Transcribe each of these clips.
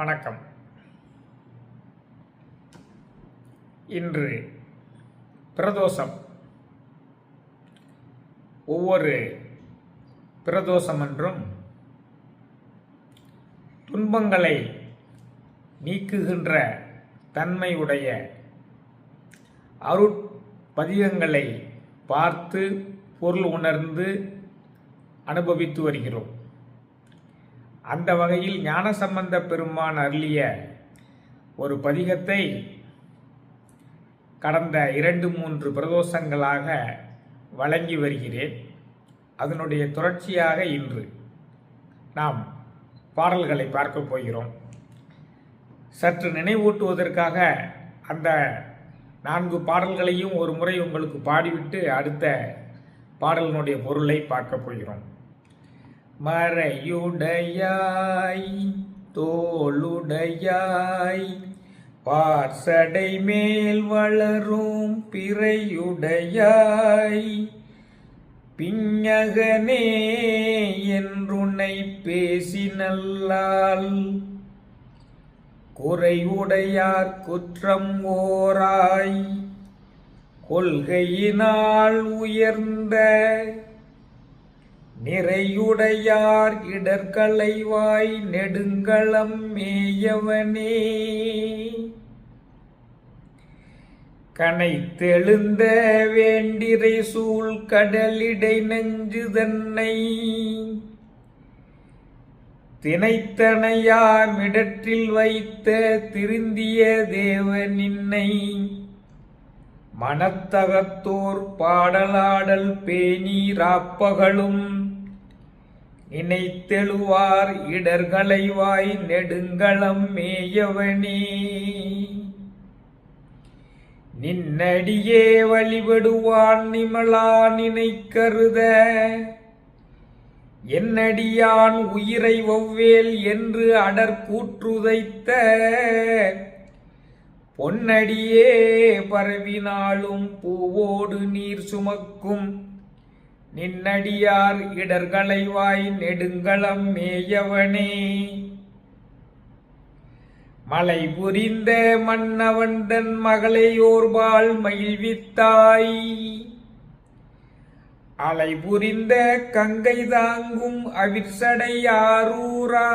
வணக்கம். இன்று பிரதோஷம். ஒவ்வொரு பிரதோஷமன்றும் துன்பங்களை நீக்குகின்ற தன்மையுடைய அருட்பதிகங்களை பார்த்து பொருள் உணர்ந்து அனுபவித்து வருகிறோம். அந்த வகையில் ஞானசம்பந்த பெருமான் அருளிய ஒரு பதிகத்தை கடந்த 2-3 பிரதோஷங்களாக வழங்கி வருகிறேன். அதனுடைய தொடர்ச்சியாக இன்று நாம் பாடல்களை பார்க்க போகிறோம். சற்று நினைவூட்டுவதற்காக அந்த 4 பாடல்களையும் ஒரு முறை உங்களுக்கு பாடிவிட்டு அடுத்த பாடலினுடைய பொருளை பார்க்க போகிறோம். மறையுடையாய் தோளுடையாய் பார்சடை மேல் வளரும் பிறையுடையாய் பிஞகனே என்றுனை பேசினல்லால் குறைவுடையார் குற்றம் ஓராய் கொள்கையினால் உயர்ந்த நிறையுடையார் இடர்களைவாய் நெடுங்களம் மேயவனே கனைத்தெழுந்த வேண்டிரை சூழ் கடலிடை நெஞ்சு தன்னை தினைத்தனையார் மிடற்றில் வைத்த திருந்திய தேவனின்னை மனத்தகத்தோர் பாடலாடல் பேணீராப்பகலும் நினைத்தெழுவார் இடர்களைவாய் நெடுங்களம் மேயவனே நின்னடியே வழிபடுவான் நிமலா நினைக்கருத என்னடியான் உயிரை ஒவ்வேல் என்று அடற்கூற்றுதைத்த பொன்னடியே பரவினாலும் பூவோடு நீர் சுமக்கும் நின்னடியார் இடர்களைவாய் நெடுங்களம் மேயவனே மலை புரிந்த மன்னவன் தன் மகளையோர்பால் மகிழ்வித்தாய் அலை புரிந்த கங்கை தாங்கும் அவிர்சடையாரூரா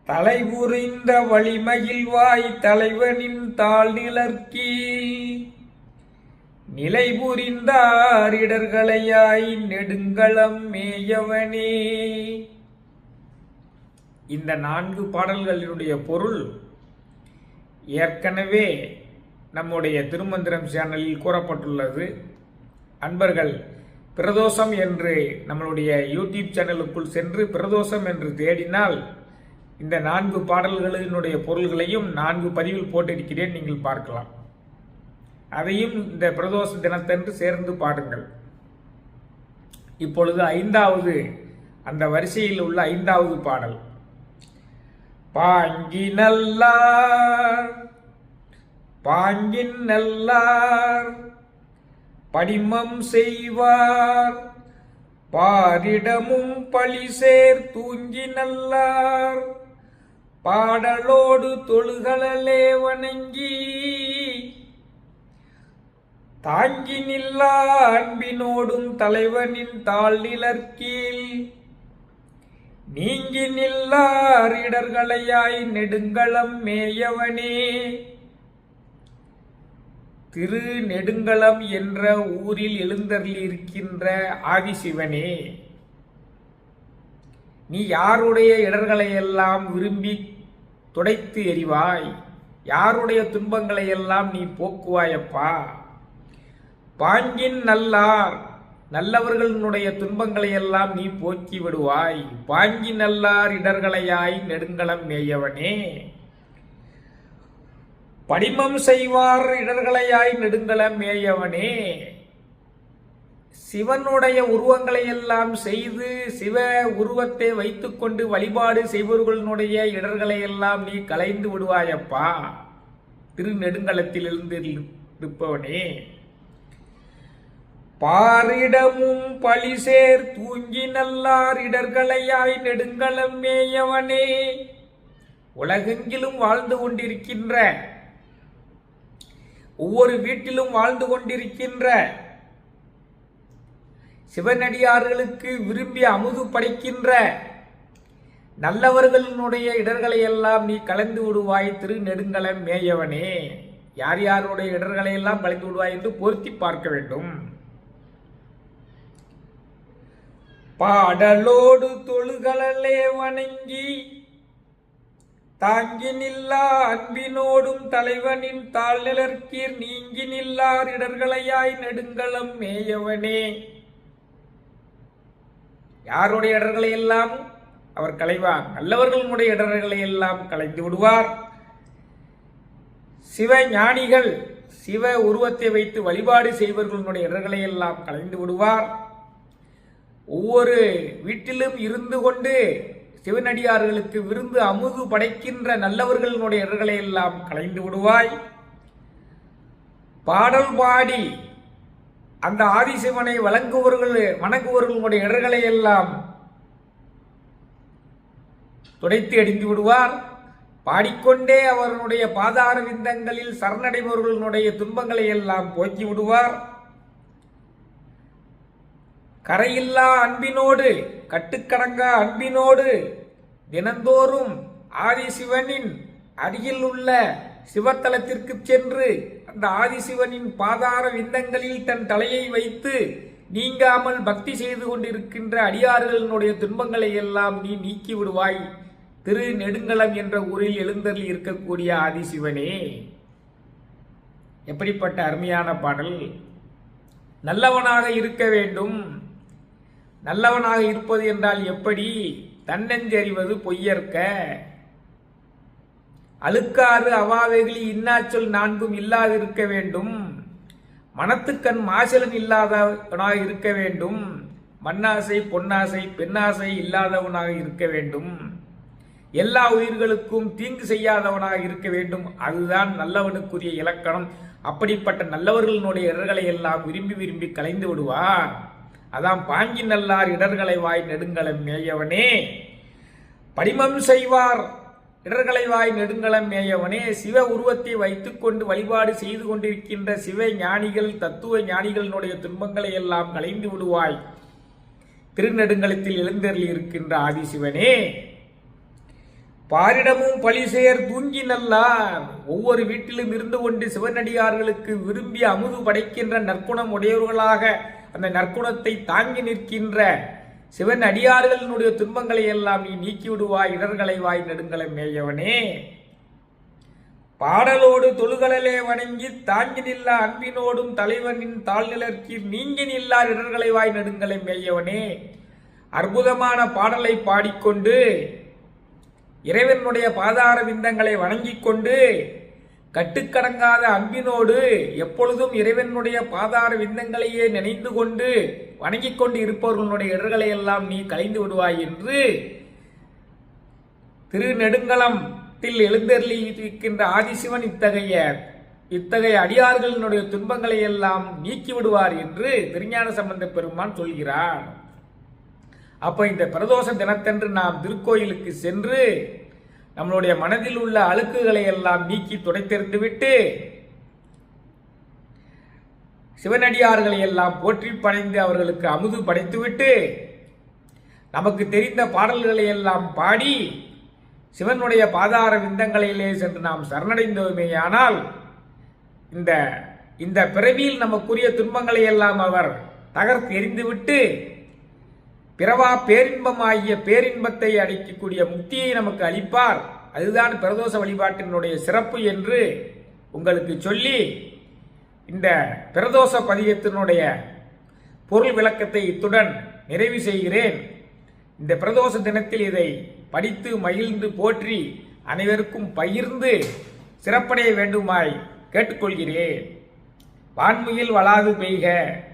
தலை புரிந்த வழிமகிழ்வாய் தலைவனின் தாழ் நிலர்கீழ் நிலை புரிந்தார் இடர்களையாய் நெடுங்களம் மேயவனே. இந்த 4 பாடல்களினுடைய பொருள் ஏற்கனவே நம்முடைய திருமந்திரம் சேனலில் கூறப்பட்டுள்ளது. அன்பர்கள் பிரதோஷம் என்று நம்மளுடைய யூடியூப் சேனலுக்குள் சென்று பிரதோஷம் என்று தேடினால் இந்த 4 பாடல்களினுடைய பொருள்களையும் 4 பதிவில் போட்டிருக்கிறேன், நீங்கள் பார்க்கலாம். அதையும் இந்த பிரதோஷ தினத்தன்று சேர்ந்து பாடுங்கள். இப்பொழுது 5வது அந்த வரிசையில் உள்ள 5வது பாடல். பாங்கின் நல்லார் படிமம் செய்வார் பாரிடமும் பழிசேர் தூங்கி நல்லார் பாடலோடு தொழுகளே வணங்கி தாங்கி நில்லா அன்பினோடும் தலைவனின் தாழ் நிலர்கீழ் நீங்கி நில்லார் இடர்களையாய் நெடுங்களம் மேயவனே. திரு நெடுங்களம் என்ற ஊரில் எழுந்தருளியிருக்கின்ற ஆதிசிவனே, நீ யாருடைய இடர்களையெல்லாம் விரும்பி துடைத்து எறிவாய், யாருடைய துன்பங்களையெல்லாம் நீ போக்குவாயப்பா. பாங்கின் நல்லார் நல்லவர்களுடைய துன்பங்களையெல்லாம் நீ போக்கி விடுவாய். பாங்கி நல்லார் இடர்களையாய் நெடுங்களம் மேயவனே. படிமம் செய்வார் இடர்களையாய் நெடுங்களம் மேயவனே. சிவனுடைய உருவங்களை எல்லாம் செய்து சிவ உருவத்தை வைத்துக்கொண்டு வழிபாடு செய்பவர்களுடைய இடர்களை எல்லாம் நீ களைந்து விடுவாயப்பா. திருநெடுங்களத்திலிருந்து இருப்பவனே. பாரிடமும் பழிசேர் தூங்கி நல்லார் இடர்களையாய் நெடுங்களம் மேயவனே. உலகெங்கிலும் வாழ்ந்து கொண்டிருக்கின்ற, ஒவ்வொரு வீட்டிலும் வாழ்ந்து கொண்டிருக்கின்ற சிவனடியார்களுக்கு விரும்பி அமுது படைக்கின்ற நல்லவர்களுடைய இடர்களை எல்லாம் நீ கலந்து விடுவாய் திருநெடுங்களம் மேயவனே. யார் யாருடைய இடர்களை எல்லாம் கலந்து விடுவாய் என்று பொருத்தி பார்க்க வேண்டும். பாடலோடு தொழுகளே வணங்கி தாங்கி நில்லா அன்பினோடும் தலைவனின் தாழ் நிலர்க்கீர் நீங்கி நில்லார் இடர்களையாய் நெடுங்களம் மேயவனே. யாருடைய இடர்களை எல்லாம் அவர் களைவார், நல்லவர்களுடைய இடர்களை எல்லாம் களைந்து விடுவார். சிவ ஞானிகள் சிவ உருவத்தை வைத்து வழிபாடு செய்வர்களுடைய இடர்களை எல்லாம் களைந்து விடுவார். ஒவ்வொரு வீட்டிலும் இருந்து கொண்டு சிவனடியார்களுக்கு விருந்து அமுது படைக்கின்ற நல்லவர்களுடைய இடர்களை எல்லாம் களைந்து விடுவாய். பாடல் பாடி அந்த ஆதிசிவனை வணங்குவர்களுடைய இடர்களை எல்லாம் துடைத்து அடிந்து விடுவார். பாடிக்கொண்டே அவர்களுடைய பாதார விந்தங்களில் சரணடைபவர்களுடைய துன்பங்களை எல்லாம் போக்கி விடுவார். கரையில்லா அன்பினோடு கட்டுக்கடங்கா அன்பினோடு தினந்தோறும் ஆதிசிவனின் அருகில் உள்ள சிவத்தலத்திற்கு சென்று அந்த ஆதிசிவனின் பாதார விந்தங்களில் தன் தலையை வைத்து நீங்காமல் பக்தி செய்து கொண்டிருக்கின்ற அடியார்களுடைய துன்பங்களை எல்லாம் நீ நீக்கி விடுவாய். திரு நெடுங்களம் என்ற ஊரில் எழுந்தருளி இருக்கக்கூடிய ஆதிசிவனே. எப்படிப்பட்ட அருமையான பாடல்! நல்லவனாக இருக்க வேண்டும். நல்லவனாக இருப்பது என்றால் எப்படி? தன்னெஞ்சறிவது பொய்யற்க, அழுக்காறு அவாவைகளி இன்னாச்சொல் நான்கும் இல்லாதிருக்க வேண்டும். மனத்துக்கண் மாசலன் இல்லாதவனாக இருக்க வேண்டும். மண்ணாசை பொன்னாசை பெண்ணாசை இல்லாதவனாக இருக்க வேண்டும். எல்லா உயிர்களுக்கும் தீங்கு செய்யாதவனாக இருக்க வேண்டும். அதுதான் நல்லவனுக்குரிய இலக்கணம். அப்படிப்பட்ட நல்லவர்களுடைய இடர்களை எல்லாம் விரும்பி விரும்பி களைந்து விடுவார். அதான் பாங்கி நல்லார் இடர்களை வாய் நெடுங்களம் மேயவனே. படிமம் செய்வார் இடர்களை வாய் நெடுங்களம் மேயவனே. சிவ உருவத்தை வைத்துக்கொண்டு வழிபாடு செய்து கொண்டிருக்கின்ற சிவ ஞானிகள் தத்துவ ஞானிகளுடைய துன்பங்களை எல்லாம் களைந்து விடுவாய். திருநெடுங்களத்தில் எழுந்தருளி இருக்கின்ற ஆதிசிவனே. பாரிடமும் பழிசேர் தூங்கி நல்லார். ஒவ்வொரு வீட்டிலும் இருந்து கொண்டு சிவனடியார்களுக்கு விரும்பி அமுது படைக்கின்ற நற்குணம் உடையவர்களாக அந்த நற்குணத்தை தாங்கி நிற்கின்ற சிவன் அடியார்களுடைய துன்பங்களை எல்லாம் நீ நீக்கி விடுவாய். இடர்களை வாய் நெடுங்களம் மேயவனே. பாடலோடு தொழுகளே வணங்கி தாங்கி நில்லா அன்பினோடும் தலைவனின் தாழ்நிலர்க்கீர் நீங்கி நில்லார் இடர்களை வாய் நெடுங்களம் மேயவனே. அற்புதமான பாடலை பாடிக்கொண்டு இறைவனுடைய பாதார விந்தங்களை வணங்கிக் கொண்டு கட்டுக்கடங்காத அன்பினோடு எப்பொழுதும் இறைவனுடைய பாதார விந்தங்களையே நினைந்து கொண்டு வணங்கிக் கொண்டு இருப்பவர்களுடைய இடர்களை எல்லாம் நீ களைந்து விடுவாய் என்று திருநெடுங்களத்தில் எழுந்தருளி இருக்கின்ற ஆதிசிவன் இத்தகைய அடியார்களினுடைய துன்பங்களை எல்லாம் நீக்கி விடுவார் என்று திருஞான சம்பந்த பெருமான் சொல்கிறார். அப்ப இந்த பிரதோஷ தினத்தன்று நாம் திருக்கோயிலுக்கு சென்று நம்மளுடைய மனதில் உள்ள அழுக்குகளை எல்லாம் நீக்கி துடைத்தெறிந்து விட்டு சிவனடியார்களை எல்லாம் போற்றி படைந்து அவர்களுக்கு அமுது படைத்துவிட்டு நமக்கு தெரிந்த பாடல்களை எல்லாம் பாடி சிவனுடைய பாதார விந்தங்களிலே சென்று நாம் சரணடைந்தோமேயானால் இந்த பிறவியில் நமக்குரிய துன்பங்களை எல்லாம் அவர் தகர்த்து எறிந்துவிட்டு பிறவா பேரின்பமாகிய பேரின்பத்தை அளிக்கக்கூடிய முக்தியை நமக்கு அளிப்பார். அதுதான் பிரதோஷ வழிபாட்டினுடைய சிறப்பு என்று உங்களுக்கு சொல்லி இந்த பிரதோஷ பதிகத்தினுடைய பொருள் விளக்கத்தை இத்துடன் நிறைவு செய்கிறேன். இந்த பிரதோஷ தினத்தில் இதை படித்து மகிழ்ந்து போற்றி அனைவருக்கும் பகிர்ந்து சிறப்படைய வேண்டுமாய் கேட்டுக்கொள்கிறேன். வான்முகில் வளாது பெய்க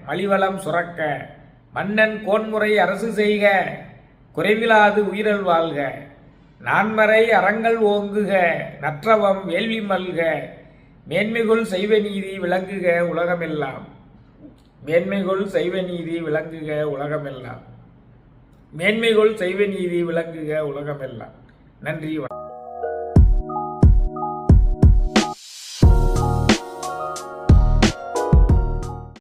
மலிவளம் சுரக்க மன்னன் கோன்முறை அரசு செய்க குறைவிலாது உயிரல் வாழ்க நான்மறை அறங்கள் ஓங்குக நற்றவம் வேள்வி மல்க மேன்மைகொள் செய்வ நீதி விளங்குக உலகமெல்லாம். மேன்மைகொள் செய்வ நீதி விளங்குக உலகமெல்லாம். மேன்மைகொள் செய்வ நீதி விளங்குக உலகமெல்லாம். நன்றி.